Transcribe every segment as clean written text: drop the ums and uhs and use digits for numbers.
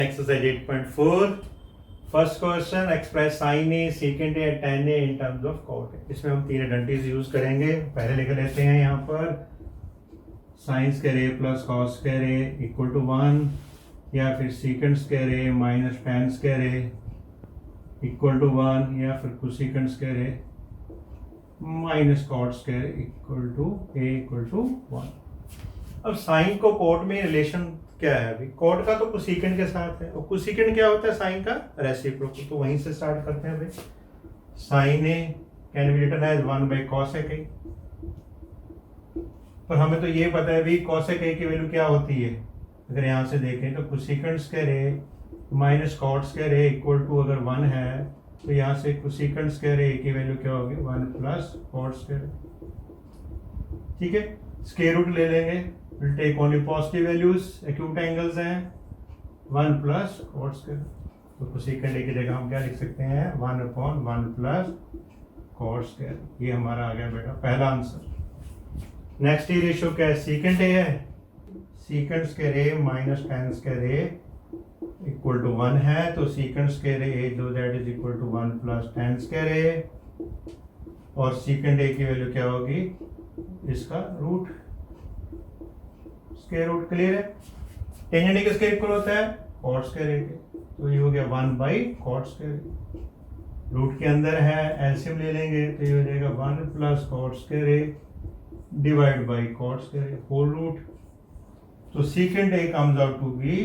Exercise 8.4 first question express sine A secant A tan A in terms of cot A. इसमें हम तीन identities use करेंगे। पहले लिख लेते हैं यहाँ पर sine square A plus cos square A equal to 1 या फिर secant square A minus tan square A equal to 1 या फिर cosecant square A minus cot square equal to A equal to 1। अब साइन को कॉट में relation क्या है? अभी कॉट का तो कोसेकेंड के साथ है और कोसेकेंड क्या होता है? साइन का रेसिप्रोकल। तो वहीं से स्टार्ट करते हैं भाई। Sine A can be written as 1 cosec A, पर हमें तो ये पता है भी cosec ए की वैल्यू क्या होती है। अगर यहाँ से देखें तो cosecant square A minus cot square A equal to अगर 1 है तो यहाँ से कोसेकेंड स्क्वायर ए की वैल्यू क्या होगी? 1 प्लस कॉट स्क्वायर। ठीक है, स्क्वायर रूट ले लेंगे, will take only positive values, acute angles हैं 1 प्लस कॉट स्क्वायर। तो कोसेकेंड ए की जगह हम क्या लिख सकते हैं? 1/1 प्लस कॉट स्क्वायर। ये हमारा आ गया बेटा पहला आंसर। नेक्स्ट ये रेशियो क्या है? सीकेंड ए है, secant square A minus tan square A equal to 1 है, तो सीकेंड स्क्वायर ए जो that is equal to 1 plus tan square A, और सीकेंड ए की वैल्यू क्या होगी? इसका रूट, स्क्वायर रूट। क्लियर है? टेंजेंट ए किसके इक्वल होता है? कॉट स्क्वायर ए के, तो ये हो गया 1/cot स्क्वायर। रूट के अंदर है, एलसीएम ले लेंगे तो ये हो जाएगा 1 plus cot square A divide by cot square A whole root. तो secant A comes out to be,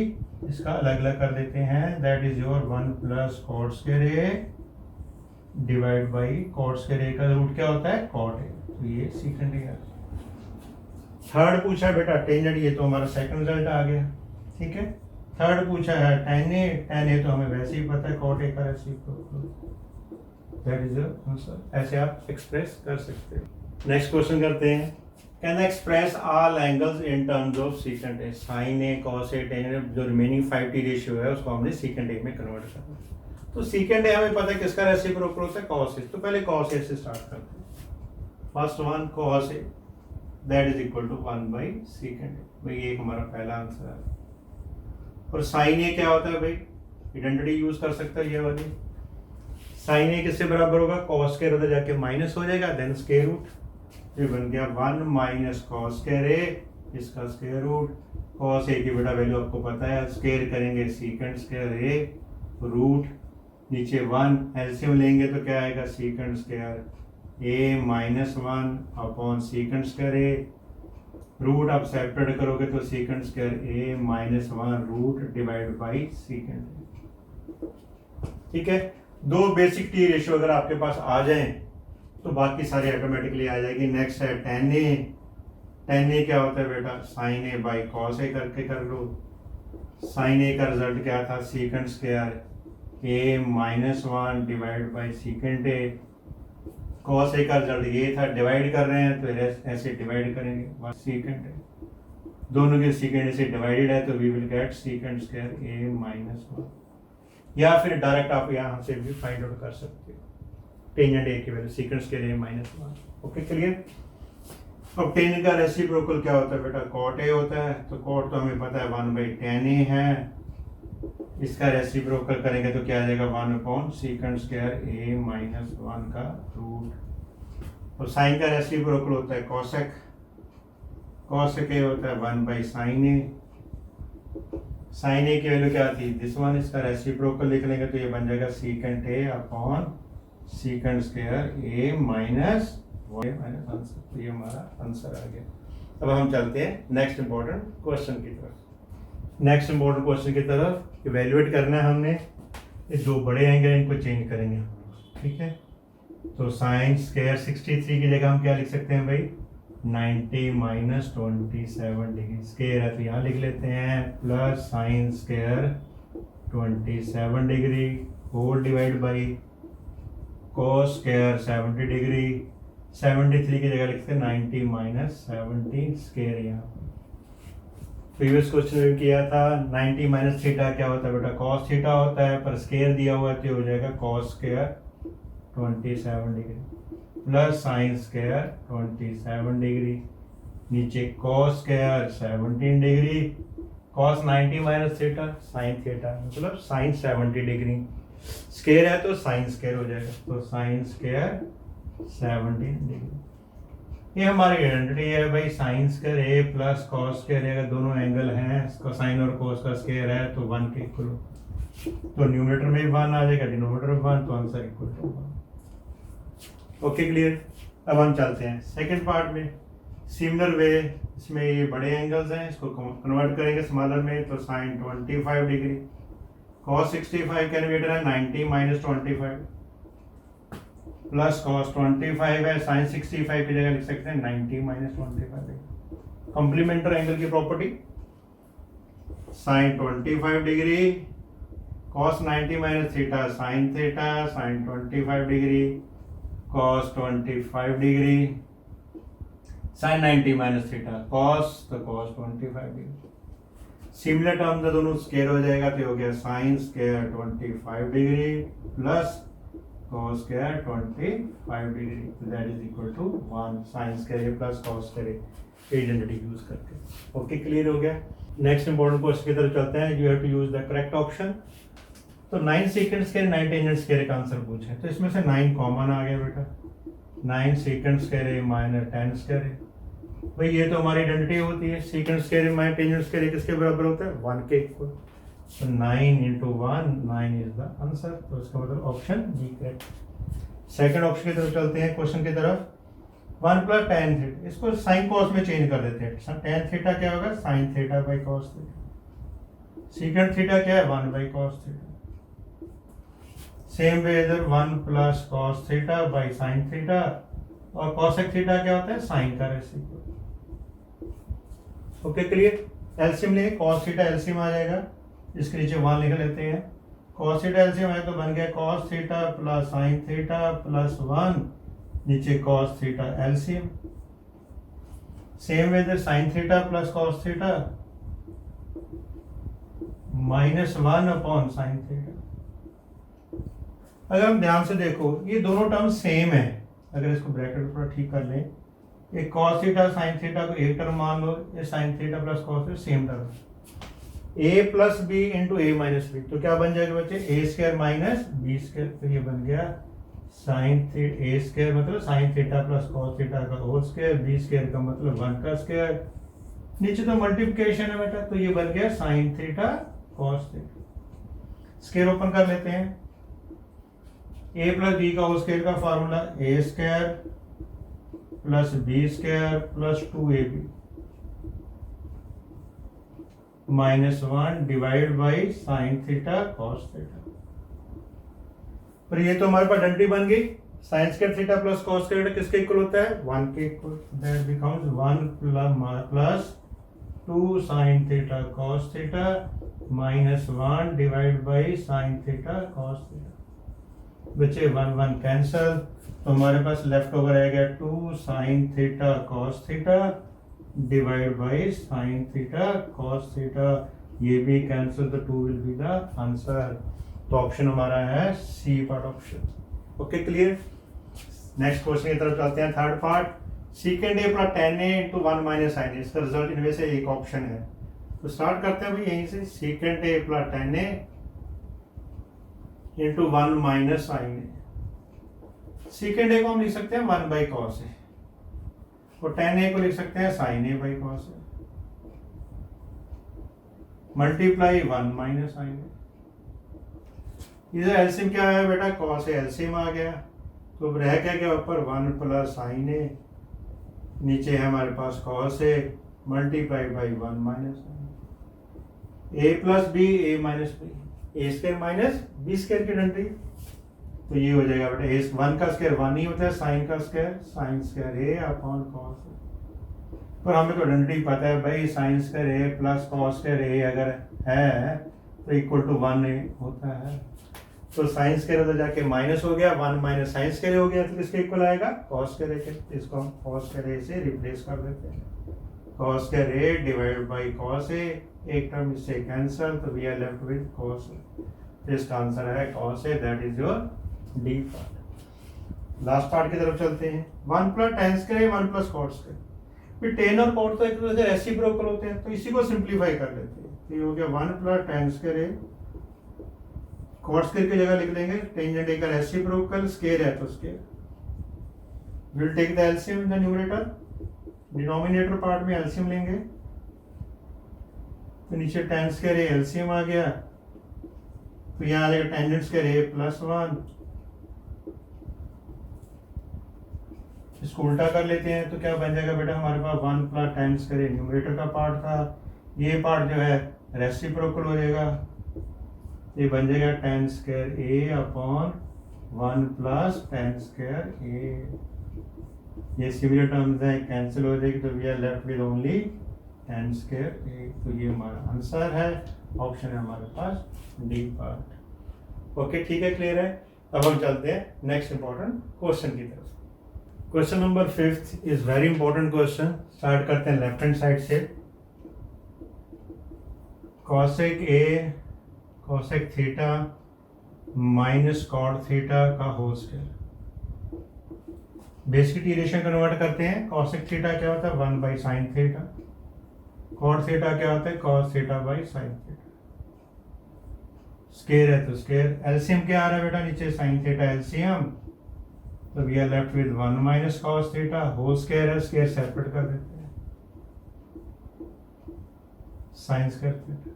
इसका अलग अलग कर देते हैं, that is your 1 plus cot square A divide by cot square A का रूट क्या होता है? cot ए। तो ये सीकेंड ए है। थर्ड पूछा बेटा टेंजेंट, ये तो हमारा सेकंड रिजल्ट आ गया। ठीक है, थर्ड पूछा है tan ए तो हमें वैसे ही पता है cot ए का रेसिप्रोकल, दैट इज आंसर। ऐसे आप एक्सप्रेस कर सकते हो। नेक्स्ट क्वेश्चन करते हैं। Can express all angles in terms of secant A. Sine A cos A tangent जो रिमेनिंग 5t रेशियो है उसको हमने सीकेंड ए में कन्वर्ट करना है। तो सीकेंड ए हमें पता है किसका रेसिप्रोकल होता है? cos ए। तो पहले cos ए से स्टार्ट करते हैं। First one cos A that is equal to 1/secant A. भाई ये हमारा पहला आंसर है। और साइन ए क्या होता है भाई? आइडेंटिटी यूज कर सकता है ये वाली। साइन ए किससे बराबर होगा? cos स्क्वायर उधर जाके माइनस हो जाएगा, देन स्क्वायर रूट। ये बन गया 1 माइनस cos स्क्वायर ए, इसका स्क्वायर रूट। cos ए की बेटा वैल्यू आपको पता है, स्क्वायर करेंगे सीकेंड स्क्वायर ए रूट, नीचे 1 एलसीएम लेंगे तो क्या आएगा? Secant square A minus 1 upon secant square A root. आप सेपरेट करोगे तो secant square A minus 1 root divide by secant. ठीक है, दो बेसिक टी रेशियो अगर आपके पास आ जाएं तो बाकी सारी ऑटोमेटिकली आ जाएगी। नेक्स्ट है tan ए। tan ए क्या होता है बेटा? Sine A by cos A करके कर लो। साइन ए का रिजल्ट क्या था? Secant square A minus 1 divide by secant A. Cos ए का रिजल्ट ये था, डिवाइड कर रहे हैं तो ऐसे डिवाइड करेंगे सीकेंड ए, दोनों के सीकेंड से डिवाइडेड है तो we will get secant square A minus 1। या फिर डायरेक्ट आप यहाँ से भी फाइंड आउट कर सकते हो टेंजेंट ए की वैल्यू सीकेंड स्क्वायर ए माइनस 1। Okay clear? अब टेंजेंट का रेसिप्रोकल क्या होता है बेटा? cot ए होता है, तो cot तो हमें पता है 1/tan ए है, इसका रेसिप्रोकल करेंगे तो क्या आ जाएगा? 1/secant स्क्वायर ए माइनस 1 का रूट। और साइन का रेसिप्रोकल होता है cosec, cosec ए होता है 1/sin ए। साइन ए की वैल्यू क्या थी? दिस वन, इसका रेसिप्रोकल लिख लेंगे तो ये बन जाएगा secant A upon secant square A minus answer. तो ये हमारा आंसर आ गया। अब हम चलते हैं नेक्स्ट इंपॉर्टेंट क्वेश्चन की तरफ। नेक्स्ट इंपॉर्टेंट क्वेश्चन की तरफ इवेल्युएट करना है हमने। ये दो बड़े एंगल इनको चेंज करेंगे हम लोग। ठीक है, तो साइन स्क्वायर 63 की जगह हम क्या लिख सकते हैं भाई? 90 माइनस 27 डिग्री। स्क्वायर है तो यहाँ लिख लेते हैं plus sine square 27 degree whole divide by cos square 70 degree. 73 की जगह लिखते हैं 90 माइनस 70 स्क्वायर। यहाँ प्रीवियस क्वेश्चन में किया था 90 माइनस थीटा क्या होता है बेटा? cos थीटा होता है, पर स्क्वायर दिया हुआ है तो हो जाएगा cos square 27 degree plus sine square 27 degree, नीचे cos square 17 degree cos 90 minus theta sine theta मतलब साइन 70 डिग्री, स्केयर है तो साइन स्केयर हो जाएगा, तो साइन स्केयर 70 डिग्री। ये हमारी आइडेंटिटी है भाई, साइन स्केयर ए प्लस कॉस स्केयर है, अगर दोनों एंगल हैं साइन और कोस का स्केयर है तो 1 के इक्वल, तो न्यूमरेटर में भी 1 आ जाएगा, डिनोमिनेटर में 1, तो answer equal to 1। Okay clear. अब हम चलते हैं सेकंड पार्ट में। सिमिलर वे, इसमें ये बड़े एंगल्स हैं, इसको कन्वर्ट करेंगे स्मॉलर में, तो साइन 25 डिग्री, कॉस 65 का इन्वर्टर है 90 माइनस 25 प्लस कॉस 25 है, साइन 65 की जगह लिख सकते हैं 90 माइनस 25। कॉम्प्लीमेंटर एंगल की property, sine 25 degree cos 90 minus theta sine theta, sine 25 degree cos 25 degree sine 90 minus theta cos, तो कॉस 25 डिग्री। सिमिलर टर्म का दोनों स्केयर हो जाएगा, तो हो गया sine square 25 degree plus cos square 25 degree, that is equal to 1 sin square plus cos square identity use करके। Okay clear हो गया। नेक्स्ट इंपॉर्टेंट क्वेश्चन की तरफ चलते हैं। You have to use the correct option. तो 9 सेकंड स्क्वायर 9 टेंजेंट स्क्वायर का answer पूछे, तो इसमें से 9 कॉमन आ गया बेटा, 9 सेकंड स्क्वायर है माइनस 10 स्क्वायर है। भाई ये तो हमारी आइडेंटिटी होती है, second square minus tangent square किसके बराबर होता है, 1 के इक्वल, तो 9 into 1 9 इज द आंसर, तो इसका मतलब option B correct. Second option की तरफ चलते हैं, क्वेश्चन की तरफ। 1 प्लस tan थीटा, इसको साइन कॉस में चेंज कर देते हैं। tan थीटा क्या होगा, sine theta by cos theta. Second theta क्या है, 1 by cos theta. Same way इधर 1 plus cos theta by sine theta, और कॉसेक थीटा क्या होता है, साइन का रेसिप्रोकल। Okay clear. एलसीएम ले, कॉस थीटा एलसीएम आ जाएगा, इसके नीचे 1 लिख लेते हैं। कॉस थीटा एलसीएम है तो बन गया cos theta plus sine theta plus 1, नीचे cos theta LCM. Same way इधर sine theta plus cos theta minus 1 upon sine theta. अगर हम ध्यान से देखो ये दोनों टर्म सेम है, अगर इसको ब्रैकेट थोड़ा ठीक कर लें, ये कॉस थीटा साइन थीटा को एक टर्म मान लो, ये sine theta plus cos theta same term, a plus B into A minus B, तो क्या बन जाएगा बच्चे, A square minus B square, तो ये बन गया साइन थीटा ए स्क्वायर मतलब sine theta plus cos theta का होल स्क्वायर, बी स्क्वायर का मतलब 1 का स्क्वायर, नीचे तो मल्टीप्लिकेशन है बेटा, तो ये बन गया sine theta cos theta. Square open कर लेते हैं, a प्लस बी का होल स्क्वायर का formula A square plus B square plus 2ab minus 1 divide by sine theta cos theta. पर ये तो हमारे पास आइडेंटिटी बन गई, sine square theta plus cos square किसके इक्वल होता है, 1 के equal, that becomes 1 plus 2 sine theta cos theta minus 1 divide by sine theta cos theta. बच्चे 1 1 कैंसल, तो हमारे पास लेफ्ट ओवर रहेगा 2 sine theta cos theta divide by sine theta cos theta, ये भी कैंसिल, तो 2 विल बी द आंसर। तो option हमारा है C part option. Okay clear. Next question की तरफ चलते हैं, third part. Secant A plus tan a into 1 minus sine A, इसका रिजल्ट इनमें से एक ऑप्शन है, तो स्टार्ट करते हैं भाई यहीं से। Secant A plus tan a into 1 minus sine A. Secant A को हम लिख सकते हैं 1 बाई कॉस ए, और tan a को लिख सकते हैं sine A by cos A, multiply 1 minus sine A. इधर एलसीएम क्या है बेटा, कॉस ए एलसीएम आ गया, तो अब रह क्या गया ऊपर 1 प्लस साइन ए, नीचे है हमारे पास cos A multiply by 1 minus sine A plus B A minus B, A square minus B square की आइडेंटिटी, तो ये हो जाएगा बेटा ए 1 का स्क्वायर 1 ही होता है, साइन का स्क्वायर साइन स्क्वायर ए अपॉन कॉस ए। पर हमें तो आइडेंटिटी पता है भाई, साइन स्क्वायर ए प्लस कॉस स्क्वायर ए अगर है तो इक्वल टू 1 होता है, तो साइन स्क्वायर उधर जाके माइनस हो गया, 1 माइनस साइन स्क्वायर हो गया, तो किसके इक्वल आएगा, कॉस स्क्वायर ए के। इसको हम कॉस स्क्वायर ए से रिप्लेस कर देते हैं, cos square A divide by cos A, एक टर्म इससे कैंसिल, तो we are left with cos ए। तो इसका आंसर है cos A, that is your D part. Last part की तरफ चलते हैं। 1 plus tan square 1 plus cot square, फिर tan और कॉट तो एक दूसरे से रेसिप्रोकल होते हैं, तो इसी को सिंप्लीफाई कर लेते हैं। तो ये हो गया 1 प्लस tan स्क्वायर ए। कॉट स्क्वायर की जगह लिख लेंगे टेंजेंट ए का रेसिप्रोकल, स्क्वायर है तो square. Will take the LCM in the numerator, denominator part में एलसीएम लेंगे, तो नीचे tan स्क्वायर ए एलसीएम आ गया, तो यहाँ आ जाएगा टेंजेंट स्क्वायर ए प्लस 1। इसको उल्टा कर लेते हैं तो क्या बन जाएगा बेटा, हमारे पास 1 प्लस tan स्क्वायर ए न्यूमरेटर का पार्ट था, ये पार्ट जो है रेसिप्रोकल हो जाएगा, ये बन जाएगा tan स्क्वायर ए अपॉन 1 प्लस tan स्क्वायर ए। ये सिमिलर टर्म्स हैं, कैंसिल हो जाएगी, तो we are left with only tan square ए। तो ये हमारा आंसर है, ऑप्शन है हमारे पास डी पार्ट। ओके, ठीक है, क्लियर है। अब हम चलते हैं नेक्स्ट इंपॉर्टेंट क्वेश्चन की तरफ। Question number 5 is very important question. Start करते हैं लेफ्ट हैंड साइड से। Cosec A cosec theta minus cot theta का whole square. Basic duration convert करते हैं। कॉसेक थीटा क्या होता है, 1 by sine theta. Cot theta क्या होता है, cos theta by sine theta. Square है तो स्क्वायर। एलसीएम क्या आ रहा है बेटा, नीचे साइन थीटा एलसीएम, तो we are left with 1 minus cos theta. Whole square है, स्क्वायर सेपरेट कर देते हैं, साइन स्क्वायर थीटा।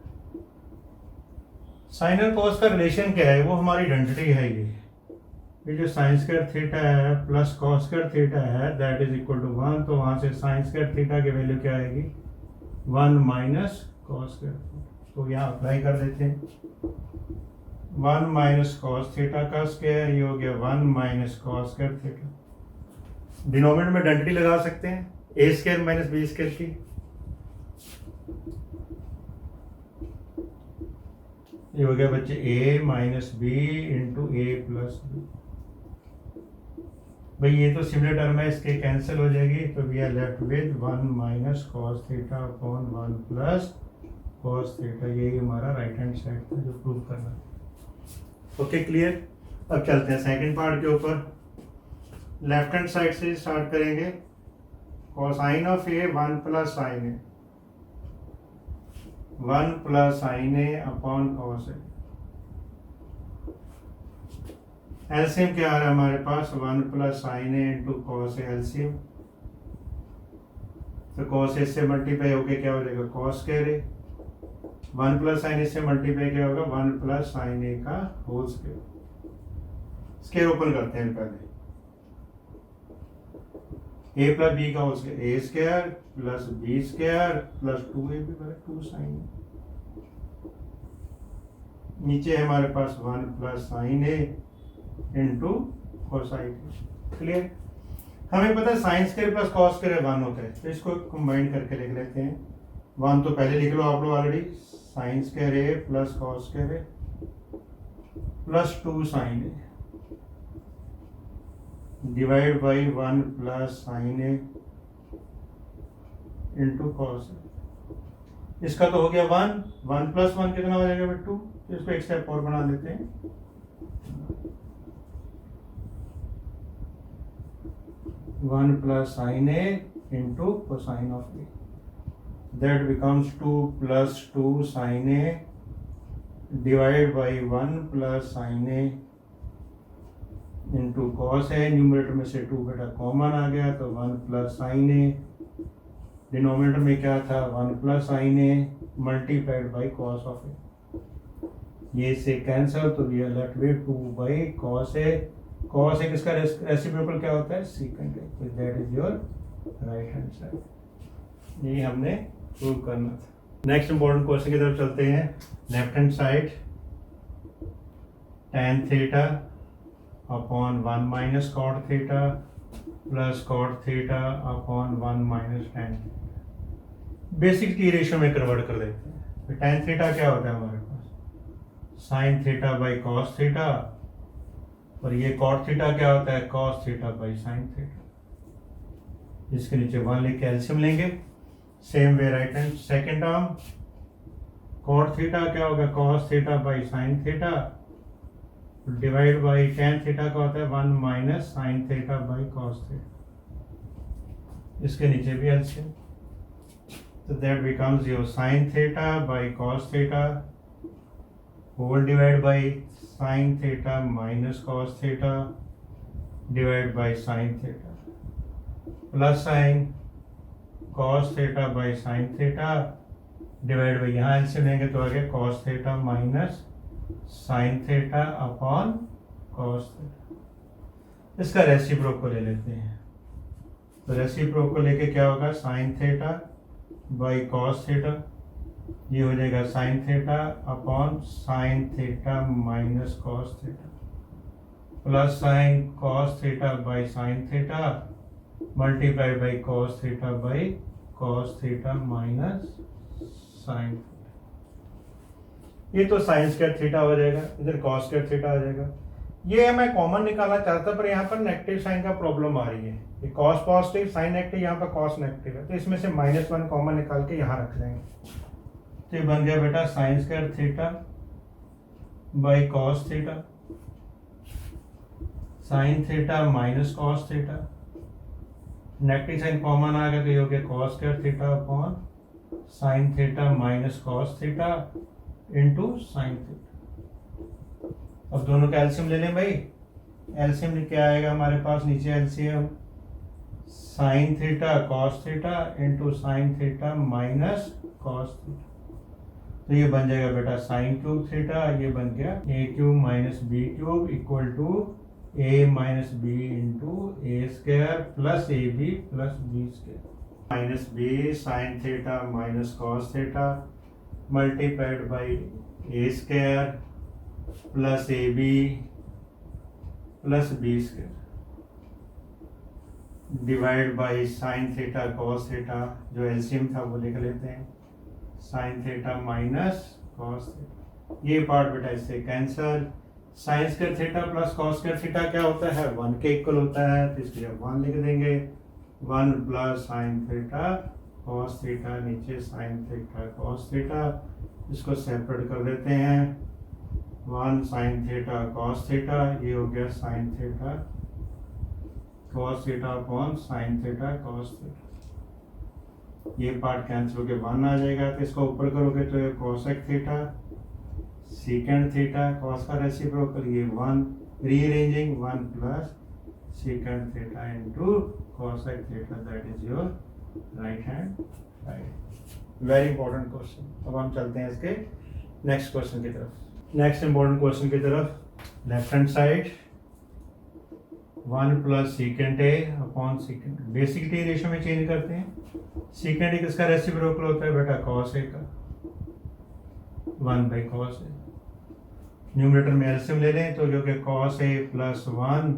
साइन और कॉस का रिलेशन क्या है, वो हमारी आइडेंटिटी है। ये जो साइन स्क्वायर थीटा है प्लस कॉस स्क्वायर थीटा है, दैट इज इक्वल टू 1। तो वहां से साइन स्क्वायर थीटा की वैल्यू क्या आएगी, 1 माइनस कॉस स्क्वायर। तो यहाँ अप्लाई कर देते हैं, 1 माइनस कॉस थीटा का स्क्वायर, ये हो गया 1 minus cos square theta. Denominator में आइडेंटिटी लगा सकते हैं, A square minus B square की। ये हो गया बच्चे a minus B into A plus B. भाई ये तो सिमिलर टर्म है, इसके कैंसिल हो जाएगी, तो we are left with 1 minus cos theta upon 1 plus cos theta. यही हमारा राइट हैंड साइड था जो प्रूव करना है। Okay, clear. अब चलते हैं सेकंड पार्ट के ऊपर। लेफ्ट हैंड साइड से स्टार्ट करेंगे। Cosine of A 1 plus sine a, 1 plus sine A upon cos A. LCM क्या आ रहा है हमारे पास, 1 plus sine A into cos A LCM. तो कॉस ए से मल्टीप्लाई होके क्या हो जाएगा, cos square A. 1 plus sine a से मल्टीप्लाई क्या होगा, 1 प्लस साइन ए का होल स्क्वायर। स्क्वायर ओपन करते हैं पहले, ए प्लस बी का whole square, A square plus B square plus 2a भी बराबर 2 साइन ए। नीचे है हमारे पास 1 plus sine A into cosine. Clear. हमें पता है sine square plus cos square 1 होता है, तो इसको कंबाइन करके लिख लेते हैं। 1 तो पहले लिख लो आप लोग already, sine square A plus cos square A plus 2 sine A divide by 1 plus sine A into cos A. इसका तो हो गया 1 प्लस 1 कितना हो जाएगा, 2। तो इसको एक स्टेप और बना देते हैं। 1 plus sine A into cosine of A, that becomes 2 plus 2 sine A divide by 1 plus sine A into cos A. Numerator में से 2 बेटा कॉमन आ गया, तो 1 प्लस साइन ए। डिनोमिनेटर में क्या था, 1 plus sine A multiplied by cos of A. ये से कैंसिल, तो we are left with 2 by cos A. Cos A किसका रेसिप्रोकल क्या होता है, सीकेंट ए। तो that is your right hand side. ये हमने प्रूव करना था। नेक्स्ट इंपॉर्टेंट क्वेश्चन की तरफ चलते हैं। Left hand side, tan theta upon 1 minus cot theta plus cot theta upon 1 minus tan। Basic T ratio में कन्वर्ट कर देते हैं। तो tan थीटा क्या होता है हमारे पास, sine theta by cos theta, और ये कॉट थीटा क्या होता है, cos theta by sine theta. इसके नीचे 1 लिख के एलसीएम लेंगे। Same way right hand second term, cot theta क्या होगा, cos theta by sine theta divide by tan theta का होता है 1 minus sine theta by cos theta. इसके नीचे भी LCM, So that becomes your sin theta by cos theta whole divided by sin theta minus cos theta divided by sin theta plus sin cos theta by sin theta divide by, यहाँ LCM लेंगे तो आ गया cos theta minus sin theta upon cos theta. इसका रेसिप्रोक को ले लेते हैं, तो रेसिप्रोक को लेके क्या होगा sin theta by cos theta, ये हो जाएगा sin theta upon sin theta minus cos theta plus sin cos theta by sin theta multiply by cos theta by cos theta minus sine. ये तो साइन स्क्वायर थीटा हो जाएगा, इधर cos square theta आ जाएगा। ये मैं कॉमन निकालना चाहता पर यहाँ पर नेगेटिव साइन का प्रॉब्लम आ रही है, ये कॉस पॉजिटिव साइन नेगेटिव, यहाँ पर कॉस नेगेटिव है, तो इसमें से -1 कॉमन निकाल के यहाँ रख देंगे। तो ये बन गया बेटा sine square theta by cos theta, sine theta minus cos theta, negative sign common आ गया तो ये हो गया cos square theta upon sine theta minus cos theta into sine theta. अब दोनों का एलसीएम ले लें भाई, एलसीएम लिख के आएगा हमारे पास नीचे LCM sign theta cos theta into sine theta minus cos theta, तो ये बन जाएगा बेटा साइन क्यूब थीटा, ये बन गया a cube minus b cube equal to a minus B into a square plus a b plus B square minus b sine theta minus cos theta multiplied by a square plus a b plus B square divide by sine theta cos theta, जो LCM था वो लिख लेते हैं sine theta minus cos theta. ये part बेटा इससे cancel, sine square theta plus cos square theta क्या होता है 1 के इक्वल होता है, तो इसलिए 1 लिख देंगे 1 plus sine theta cos theta, नीचे साइन थीटा कॉस थीटा, इसको सेपरेट कर देते हैं 1 साइन थीटा कॉस थीटा, ये हो गया sine theta cos theta upon sine theta cos theta, ये पार्ट कैंसिल होकर 1 आ जाएगा, तो इसको ऊपर करोगे तो ये cosec theta secant theta cos का रेसिप्रोकल ये 1 rearranging 1 plus secant theta into cosec theta, that is your right hand side। Very important question. अब हम चलते हैं इसके नेक्स्ट क्वेश्चन की तरफ। नेक्स्ट इंपॉर्टेंट क्वेश्चन की तरफ, left hand side 1 plus secant A upon secant, basic T ratio में चेंज करते हैं। सीकेंट ए किसका रेसिप्रोकल होता है बेटा कॉस ए का, 1 बाई कॉस ए। न्यूमरेटर में एलसीएम ले लें तो जो कि cos a plus 1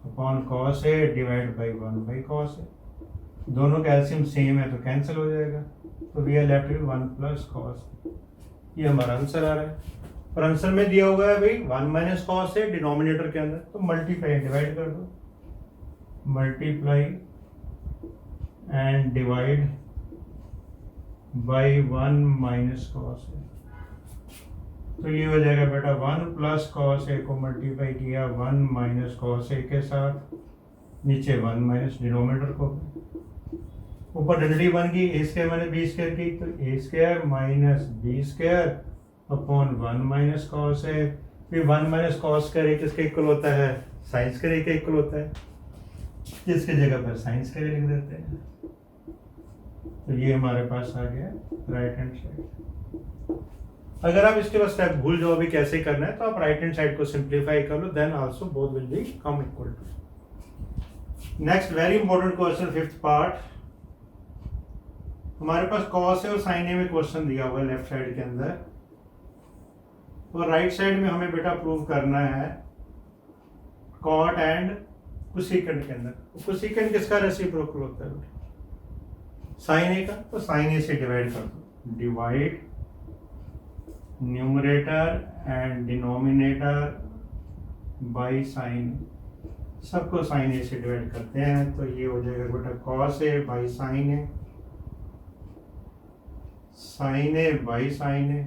upon cos a divide by 1 by cos a, दोनों का एलसीएम सेम है तो कैंसिल हो जाएगा, तो we are left with 1 plus cos. ये हमारा आंसर आ रहा है, और आंसर में दिया हुआ है भाई 1 माइनस कॉस ए डिनोमिनेटर के अंदर, तो मल्टीप्लाई डिवाइड कर दो, multiply and divide by 1 minus cos ए, तो ये हो जाएगा बेटा 1 प्लस कॉस ए को मल्टीप्लाई किया 1 माइनस कॉस ए के साथ, नीचे 1 माइनस डिनोमिनेटर को, ऊपर डेरिवेटिव बन गई a square minus B square की, तो a square minus B square upon 1 minus cos a, फिर 1 माइनस कॉस स्क्वायर ए किसके इक्वल होता है साइन स्क्वायर ए के इक्वल होता है, जिसके जगह पर साइन स्क्वायर लिख देते हैं, तो ये हमारे पास आ गया राइट हैंड साइड। अगर आप इसके बाद स्टेप भूल जाओ भी कैसे करना है, तो आप राइट हैंड साइड को सिंप्लीफाई कर लो, then also both will be come equal to. Next very important question, fifth part, हमारे पास कॉस है और साइन है में क्वेश्चन दिया हुआ है लेफ्ट साइड के अंदर, और राइट साइड में हमें बेटा प्रूव करना है कॉट एंड कोसेकेंट के अंदर। कोसेकेंट किसका रेसिप्रोकल होता है बेटा साइन ए का, तो साइन ए से डिवाइड कर दो, divide numerator and denominator by sine, सबको साइन ए से डिवाइड करते हैं, तो ये हो जाएगा बेटा cos a by sine a, sine A by sine a,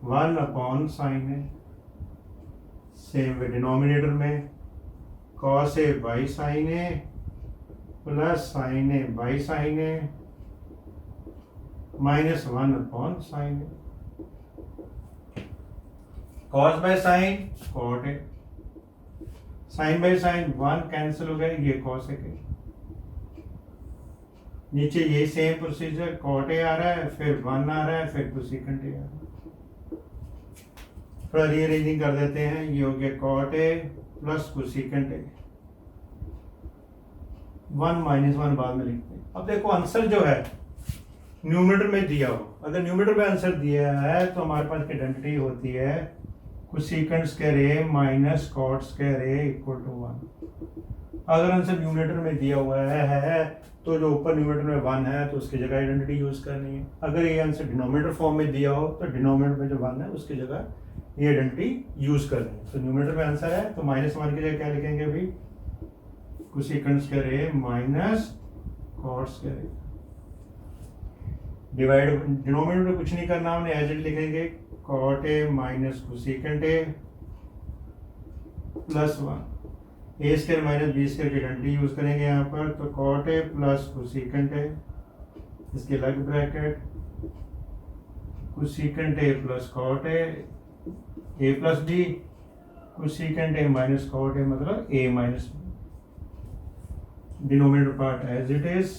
1 upon sine a, same way denominator में cos a by sine A plus sine A by sine a minus 1 upon sine A. Cos by sine cot a, sine by sine 1 cancel हो गए, ये cos A के। नीचे ये same procedure, cot A आ रहा है, फिर 1 आ रहा है, फिर कोसेकेंट ए आ रहा है। थोड़ा रीअरेंजिंग कर देते हैं, ये हो गया cot A plus cosecant A, 1 minus 1 बाद में लिखते हैं। अब देखो आंसर जो है न्यूमरेटर में दिया हो, अगर न्यूमरेटर में आंसर दिया है तो हमारे पास आइडेंटिटी होती है cosecant square A minus cot square A equal to 1। अगर आंसर न्यूमरेटर में दिया हुआ है तो जो ऊपर न्यूमरेटर में 1 है तो उसकी जगह आइडेंटिटी यूज करनी है। अगर ये आंसर डिनोमिनेटर फॉर्म में दिया हो तो डिनोमिनेटर में जो 1 है उसकी जगह ये आइडेंटिटी यूज करनी है। तो न्यूमरेटर में आंसर है तो -1 की जगह क्या लिखेंगे भाई, कोसेकेंट स्क्वायर ए माइनस कॉट स्क्वायर ए। डिवाइड डिनोमिनेटर में कुछ नहीं करना, हमने एज इट लिखेंगे cot a minus cosecant A plus 1, a square minus B square की आइडेंटिटी यूज करेंगे यहाँ पर। तो cot A plus cosecant a, इसके लग bracket cosecant A plus cot A plus b, cosecant A minus cot a मतलब a minus b. Denominator part as it is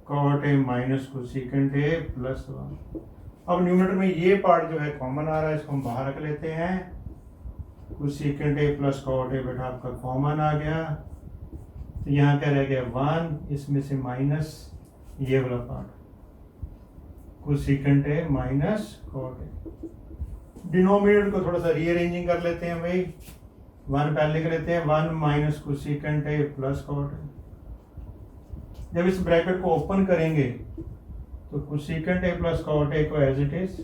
cot a minus cosecant A plus 1। अब numerator में ये part जो है common आ रहा है, इसको हम बाहर रख लेते हैं। Cosecant A plus cot A बेटा आपका कॉमन आ गया, तो यहाँ क्या रह गया 1, इसमें से माइनस ये वाला part cosecant A minus cot A. Denominator को थोड़ा सा रीअरेंजिंग कर लेते हैं भाई, 1 पहले लिख लेते हैं, 1 minus cosecant A plus cot A. जब इस ब्रैकेट को ओपन करेंगे तो cosecant A plus cot A को एज इट इज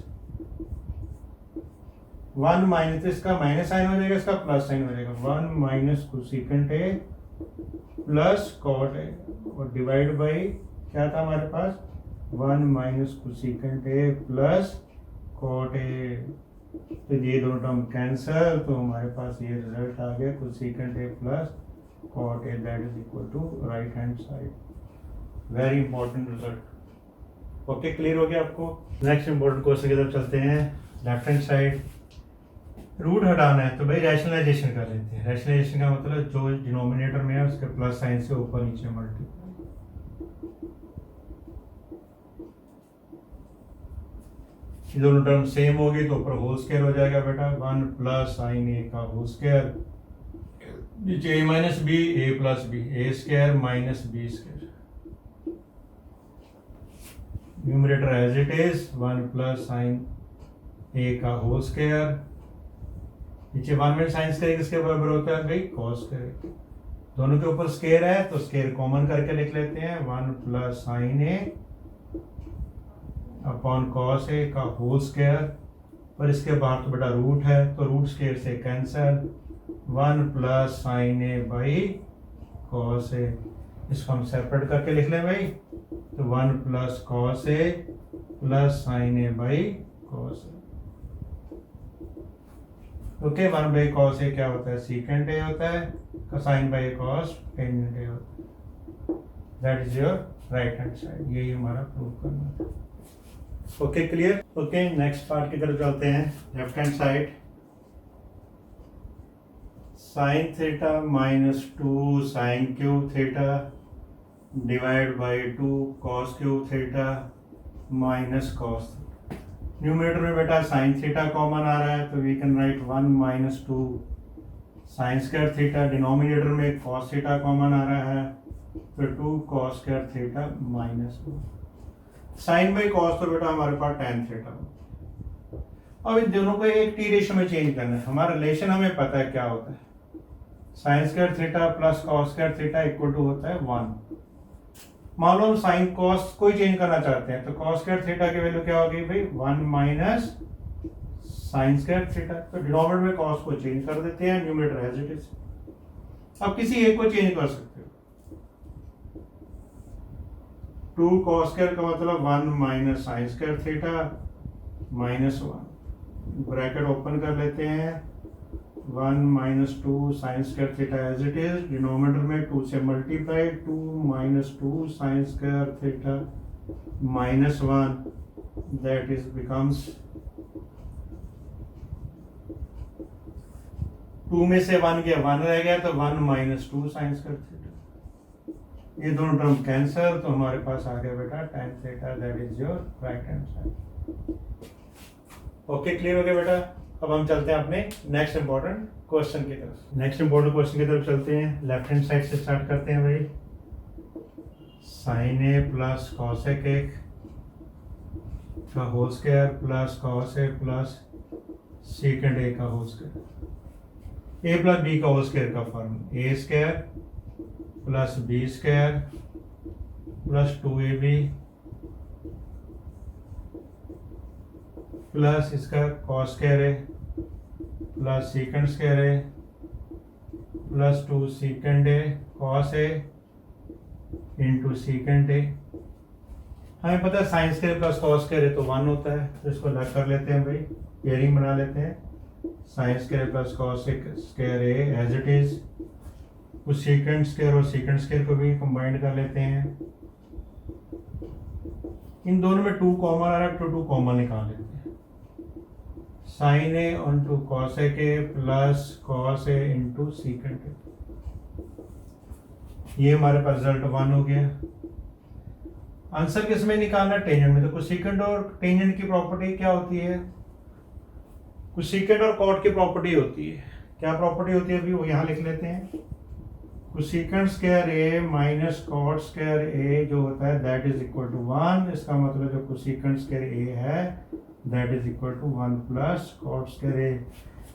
1 माइनस, तो इसका माइनस साइन हो जाएगा, इसका प्लस साइन हो जाएगा, 1 minus cosecant A plus cot A, और डिवाइड बाई क्या था हमारे पास 1 minus cosecant A plus cot A. तो ये दोनों टर्म कैंसल, तो हमारे पास ये रिजल्ट आ गया cosecant A plus cot A, that is equal to right hand side. Very important result. Okay, clear हो गया आपको। नेक्स्ट इंपॉर्टेंट क्वेश्चन की तरफ चलते हैं। लेफ्ट हैंड साइड रूट हटाना है तो भाई रैशनलाइजेशन कर लेते हैं। रैशनलाइजेशन का मतलब जो डिनोमिनेटर में है उसके प्लस साइन से ऊपर नीचे मल्टीप्लाई। ये दोनों टर्म सेम होगी तो ऊपर होल स्क्वायर हो जाएगा बेटा, 1 प्लस साइन ए का होल स्क्वायर, नीचे a minus B, a plus B, A square minus B square. Numerator as it is 1 plus sine ए का होल स्क्वायर, नीचे 1 में साइन स्क्वायर किसके बराबर होता है भाई, कॉस स्क्वायर। दोनों के ऊपर स्क्वायर है तो स्क्वायर कॉमन करके लिख लेते हैं, 1 प्लस साइन ए अपॉन कॉस ए का होल स्क्वायर, पर इसके बाहर तो बेटा रूट है तो रूट स्क्वायर से cancel, 1 plus sine A by cos a. इसको हम सेपरेट करके लिख लें भाई, तो 1 plus cos a plus sine A by cos a. Okay, 1 by cos a क्या होता है, सीकेंट ए होता है, sine by cos tangent a होता है। That is your right hand side. यही हमारा प्रूव करना था। Okay, clear. Okay, next part की तरफ चलते हैं। Left hand side sine theta minus 2 sine cube theta divide by 2 cos cube theta minus cos. Numerator में बेटा साइन थीटा कॉमन आ रहा है तो we can write 1 minus 2 sine square theta. Denominator में कॉस थीटा कॉमन आ रहा है तो 2 cos square theta minus 2। Sine by cos तो बेटा हमारे पास tan थीटा। अब इन दोनों को एक टी रेशियो में चेंज करना है। हमारा रिलेशन हमें पता है क्या होता है, sine square theta plus cos square theta equal to होता है 1। मान लो हम साइन कॉस को ही चेंज करना चाहते हैं तो कॉस स्क्वायर थीटा की वैल्यू क्या होगी भाई, 1 माइनस साइन स्क्वायर थीटा। तो डिनोमिनेटर में कॉस को चेंज कर देते हैं, न्यूमरेटर एज इट इज। अब किसी एक को चेंज कर सकते हो, 2 cos स्क्वायर का मतलब 1 minus sine square theta minus 1। Bracket open कर लेते हैं, 1 minus 2 sine square theta as it is, denominator में 2 से multiply, 2 minus 2 sine square theta minus 1, that is becomes 2 में से 1 गया 1 रह गया, तो 1 माइनस 2 साइन स्क्वायर थीटा, ये दोनों टर्म कैंसर, तो हमारे पास आ गया बेटा tan theta, that is your right hand side. Okay, clear हो गया बेटा। अब हम चलते हैं अपने नेक्स्ट इंपॉर्टेंट क्वेश्चन की तरफ। नेक्स्ट इंपॉर्टेंट क्वेश्चन की तरफ चलते हैं। लेफ्ट हैंड साइड से स्टार्ट करते हैं भाई। Sine A plus cosec a का whole square plus cos a plus second a का होल स्क्वायर, ए प्लस बी का होल स्क्वायर का form a square plus B square plus 2ab plus इसका cos square है plus second square है plus 2 second है cos है into second है। हमें पता है sine square plus cos square है तो 1 होता है, तो इसको अलग कर लेते हैं भाई, पेयरिंग बना लेते हैं। Sine square plus cos square है एज इट इज, उस सेकंड स्क्वायर और सेकंड स्क्वायर को भी कंबाइंड कर लेते हैं। इन दोनों में 2 कॉमन आ रहा है, 2 कॉमन निकाल लेते हैं। Sine A into cosec A plus cos A into second A, ये हमारे पास रिजल्ट 1 हो गया। आंसर किस में निकालना, टेंजेंट में। तो कोसेकेंट और टेंजेंट की प्रॉपर्टी क्या होती है, कोसेकेंट और कॉट की प्रॉपर्टी होती है। क्या प्रॉपर्टी होती है अभी वो यहाँ लिख लेते हैं। Cosecant square A minus cot square A जो होता है दैट इज इक्वल टू 1। इसका मतलब जो कोसेकेंट स्क्वायर ए है that is equal to 1 plus cot square A.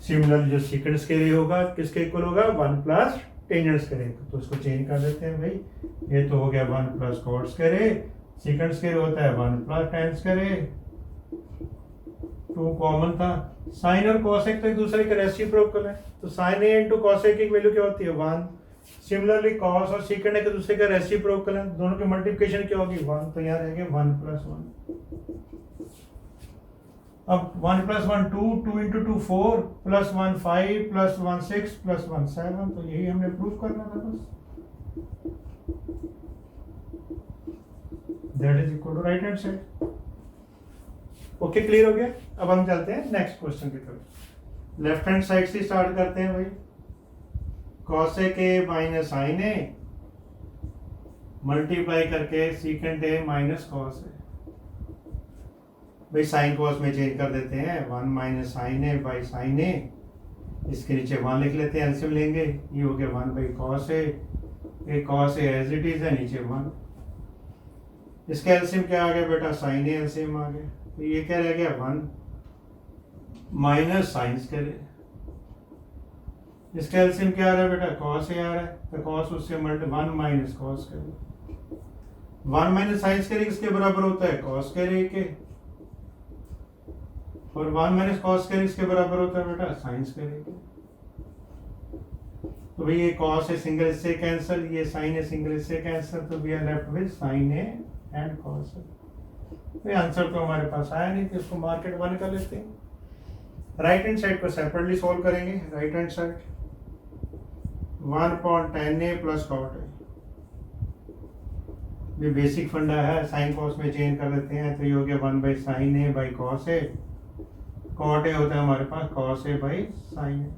Similarly जो सेकंड स्क्वायर ए होगा किसके इक्वल होगा, 1 प्लस टेंजेंट स्क्वायर ए। तो इसको चेंज कर देते हैं भाई, ये तो हो गया 1 प्लस कॉट स्क्वायर ए, सेकंड स्क्वायर होता है 1 प्लस tan स्क्वायर ए, 2 कॉमन था। साइन और कॉसेक तो एक दूसरे के रेसिप्रोकल है, तो साइन ए इंटू कॉसेक की वैल्यू क्या होती है 1। सिमिलरली कॉस और सेकंड एक दूसरे का रेसिप्रोकल है, दोनों की मल्टीप्लिकेशन क्या होगी 1, तो यहाँ रहेगा 1 प्लस 1। अब 1 plus 1 2, 2 into 2 4 plus 1 5 plus 1 6 plus 1 7, तो यही हमने प्रूव करना था बस। That is equal to right hand side. Okay, clear हो गया। अब हम चलते हैं नेक्स्ट क्वेश्चन की तरफ। लेफ्ट हैंड साइड से स्टार्ट करते हैं भाई। Cosec a minus sine a multiply करके secant a minus cos a. भाई साइन कॉस में चेंज कर देते हैं, 1 minus sine A by sine a, इसके नीचे 1 लिख लेते हैं, एलसीएम लेंगे, ये हो गया 1 by cos A cos A as it is है, नीचे 1। इसका एलसीएम क्या आ गया बेटा, साइन ए एलसीएम आ गया, तो ये क्या रह गया 1 माइनस साइन स्क्वायर ए। इसका एलसीएम क्या आ रहा है बेटा, कॉस ए आ रहा है, तो कॉस उससे multi 1 minus cos square, 1 minus sine square किसके बराबर होता है, कॉस स्क्वायर ए के, और 1 माइनस कॉस स्क्वायर इसके बराबर होता है बेटा साइन स्क्वायर ए के। तो भाई ये कॉस है सिंगल इससे कैंसिल, ये साइन है सिंगल इससे कैंसिल, तो we are left with sine a and cos ए। तो आंसर तो हमारे पास आया नहीं, तो इसको मार्केट 1 कर लेते हैं। राइट हैंड साइड को सेपरेटली सॉल्व करेंगे। Right hand side 1/tan A plus cot A, ये बेसिक फंडा है, साइन कॉस में चेंज कर लेते हैं, तो ये हो गया 1 by sine A by cos a, cot a होता है हमारे पास cos a by sine a.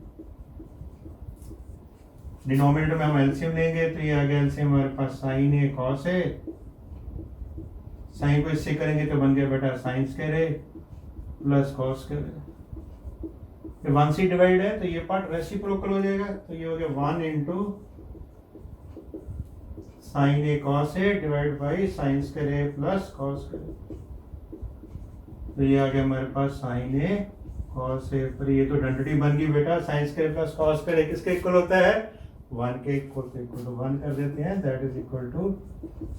Denominator में हम एलसीएम लेंगे, तो ये आ गया एलसीएम हमारे पास साइन ए कॉस ए, साइन को इससे करेंगे तो बन गया बेटा साइन स्क्वायर ए प्लस कॉस स्क्वायर ए। 1 से डिवाइड है तो ये पार्ट रेसिप्रोकल हो जाएगा, तो ये हो गया 1 into sine A cos a divide by sine square A plus cos square ए। तो ये आ गया हमारे पास साइन ए कॉस ए, पर ये तो आइडेंटिटी बन गई बेटा, sine square plus cos square किसके इक्वल होता है 1 के इक्वल, तो इक्वल टू 1 कर देते हैं, that is equal to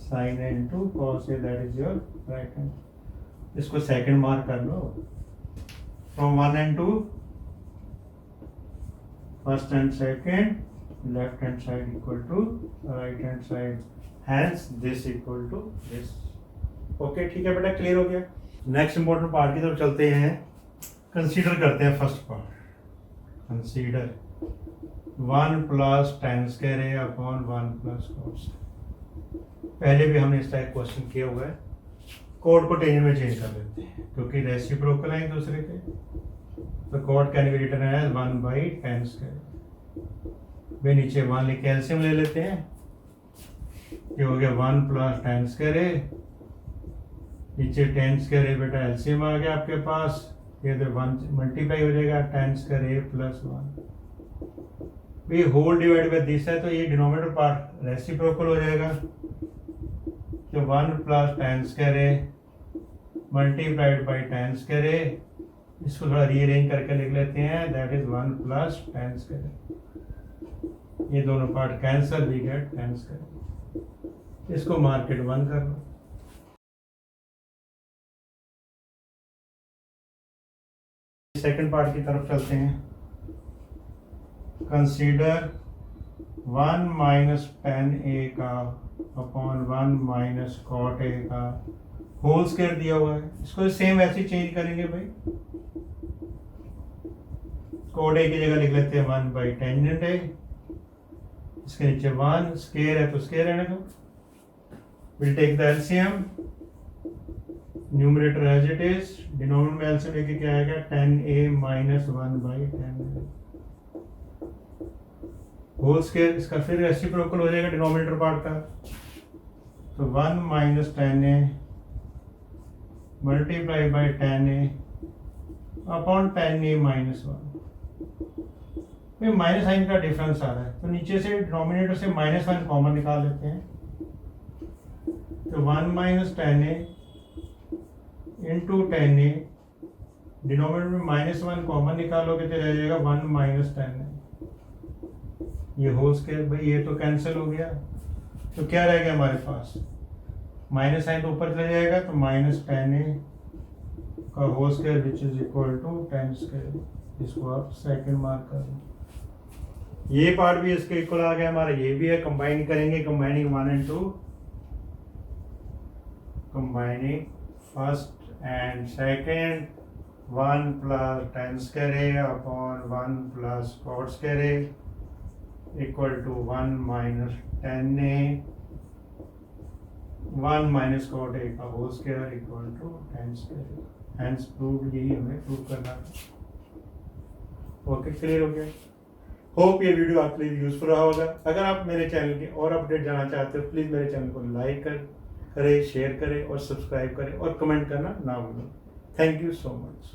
sine A into cos A, that is your right hand. इसको सेकंड मार्क कर लो, from 1 and 2 first and second, left hand side equal to right hand side, hence this equal to this। Okay ठीक है बेटा, clear हो गया। Next important part की तरफ चलते हैं, कंसीडर करते हैं first part. Consider 1 plus tan square ए अपॉन 1 प्लस कॉट स्क्वायर। पहले भी हमने इस टाइप क्वेश्चन किया हुआ है। कोड को टेंजेंट में चेंज कर देते हैं क्योंकि रेसिप्रोकल है एक दूसरे के, तो cot can be written as 1 by tan square. वे नीचे 1 लिख के एलसीएम ले लेते हैं, ये हो गया 1 प्लस tan स्क्वायर ए, नीचे tan स्क्वायर ए बेटा एलसीएम आ गया आपके पास, ये तो 1 मल्टीप्लाई हो जाएगा tan स्क्वायर ए प्लस 1। ये होल डिवाइड बाय दिस है तो ये डिनोमिनेटर पार्ट रेसिप्रोकल हो जाएगा, तो 1 plus tan square a multiplied by tan square a, इसको थोड़ा रीअरेंज करके लिख लेते हैं, that is 1 plus tan square ए। ये दोनों part cancel, we get tan square. इसको मार्केट 1 कर लो। सेकंड पार्ट की तरफ चलते हैं। कंसीडर 1 माइनस tan ए का अपॉन 1 माइनस कॉट ए का होल स्क्वायर दिया हुआ है, इसको सेम वैसे ही चेंज करेंगे भाई। कॉट ए की जगह लिख लेते हैं 1 बाई टेंजेंट ए, इसके नीचे 1, स्क्वायर है तो स्क्वायर रहने दो। Will take the LCM, numerator as it is, denominator में एलसीएम लेके क्या आएगा tan a minus 1 by tan a whole square. इसका फिर रेसिप्रोकल हो जाएगा डिनोमिनेटर पार्ट का, तो 1 minus tan a multiply by tan a upon tan a minus 1। Minus sine का डिफरेंस आ रहा है तो नीचे से डिनोमिनेटर से -1 कॉमन निकाल लेते हैं, तो 1 minus tan a into tan a, denominator में -1 कॉमन निकालोगे तो रह जाएगा 1 माइनस tan a। ये होल स्क्वायर भाई ये तो कैंसिल हो गया, तो क्या रह गया हमारे पास, माइनस साइन तो ऊपर चला जाएगा, तो माइनस tan a का whole square which is equal to tan square. इसको आप सेकंड मार्क कर लो। ये पार्ट भी इसके इक्वल आ गया हमारा, ये भी है। कंबाइन करेंगे, combining 1 and 2, combining first and second, 1 plus tan square A upon 1 plus cot square A equal to 1 minus tan a 1 minus cot a का whole square equal to tan square. Hence prove, यही हमें prove करना है। Okay, clear हो गया। Hope ये video आपके लिए यूजफुल रहा होगा। अगर आप मेरे चैनल के और अपडेट जानना चाहते हो प्लीज़ मेरे चैनल को लाइक करें, शेयर करें और सब्सक्राइब करें और कमेंट करना ना भूलें। Thank you so much.